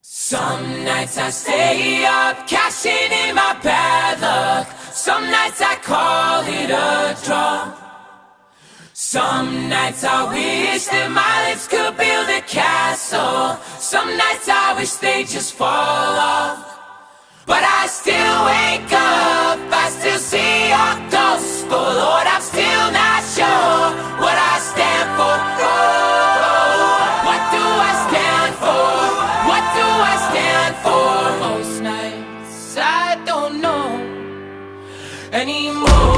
Some nights I stay up, cashing in my bad luck. Some nights I call it a draw. Some nights I wish that my lips could build a castle. Some nights I wish they just fall off. But I still wake up, I still see your ghost. Oh Lord, I'm still not sure what I stand for. Oh, what do I stand for? What do I stand for? Most nights I don't know anymore.